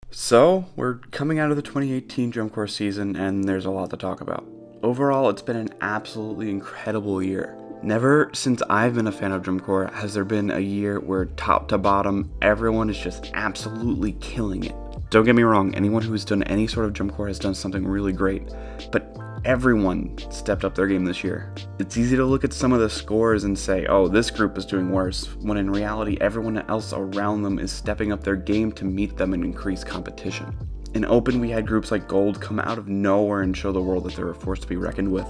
So, we're coming out of the 2018 drum corps season, and there's a lot to talk about. Overall, it's been an absolutely incredible year. Never since I've been a fan of drum corps has there been a year where top to bottom, everyone is just absolutely killing it. Don't get me wrong, anyone who's done any sort of drum corps has done something really great, but everyone stepped up their game this year. It's easy to look at some of the scores and say, oh, this group is doing worse, when in reality, everyone else around them is stepping up their game to meet them and increase competition. In Open, we had groups like Gold come out of nowhere and show the world that they were a force to be reckoned with.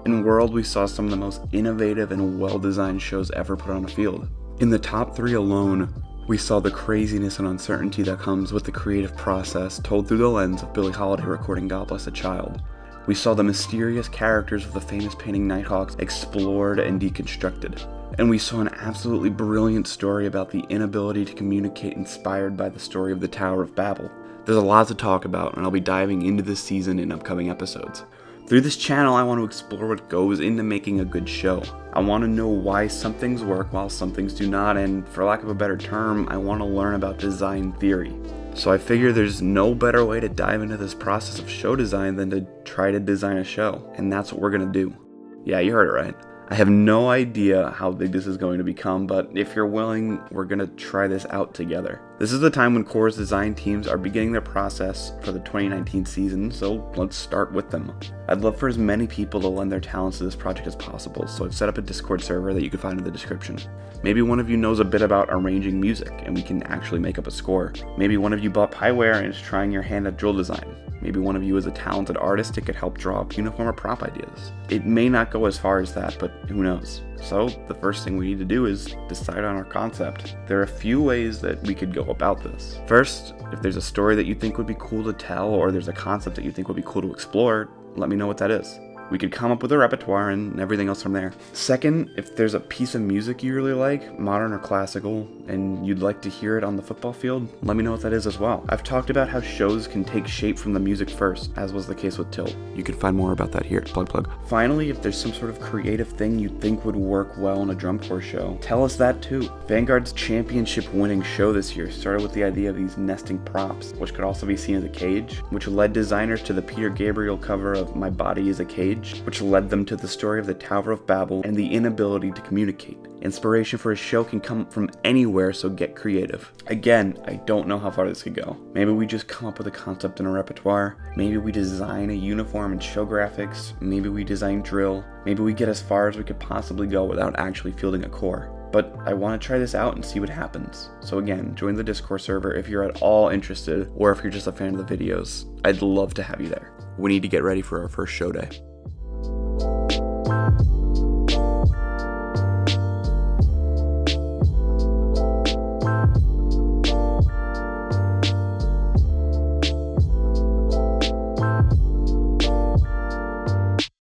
In World, we saw some of the most innovative and well-designed shows ever put on a field. In the top 3 alone, we saw the craziness and uncertainty that comes with the creative process told through the lens of Billie Holiday recording God Bless a Child. We saw the mysterious characters of the famous painting Nighthawks explored and deconstructed. And we saw an absolutely brilliant story about the inability to communicate inspired by the story of the Tower of Babel. There's a lot to talk about, and I'll be diving into this season in upcoming episodes. Through this channel, I want to explore what goes into making a good show. I want to know why some things work while some things do not, and for lack of a better term, I want to learn about design theory. So I figure there's no better way to dive into this process of show design than to try to design a show, and that's what we're going to do. Yeah, you heard it right. I have no idea how big this is going to become, but if you're willing, we're going to try this out together. This is the time when corps design teams are beginning their process for the 2019 season, so let's start with them. I'd love for as many people to lend their talents to this project as possible, so I've set up a Discord server that you can find in the description. Maybe one of you knows a bit about arranging music, and we can actually make up a score. Maybe one of you bought Pieware and is trying your hand at drill design. Maybe one of you is a talented artist that could help draw up uniform or prop ideas. It may not go as far as that, but who knows? So the first thing we need to do is decide on our concept. There are a few ways that we could go about this. First, if there's a story that you think would be cool to tell, or there's a concept that you think would be cool to explore, let me know what that is. We could come up with a repertoire and everything else from there. Second, if there's a piece of music you really like, modern or classical, and you'd like to hear it on the football field, let me know what that is as well. I've talked about how shows can take shape from the music first, as was the case with Tilt. You can find more about that here, plug. Finally, if there's some sort of creative thing you think would work well in a drum corps show, tell us that too. Vanguard's championship winning show this year started with the idea of these nesting props, which could also be seen as a cage, which led designers to the Peter Gabriel cover of My Body is a Cage, which led them to the story of the Tower of Babel and the inability to communicate. Inspiration for a show can come from anywhere, so get creative. Again, I don't know how far this could go. Maybe we just come up with a concept and a repertoire. Maybe we design a uniform and show graphics. Maybe we design drill. Maybe we get as far as we could possibly go without actually fielding a corps. But I want to try this out and see what happens. So again, join the Discord server if you're at all interested, or if you're just a fan of the videos. I'd love to have you there. We need to get ready for our first show day.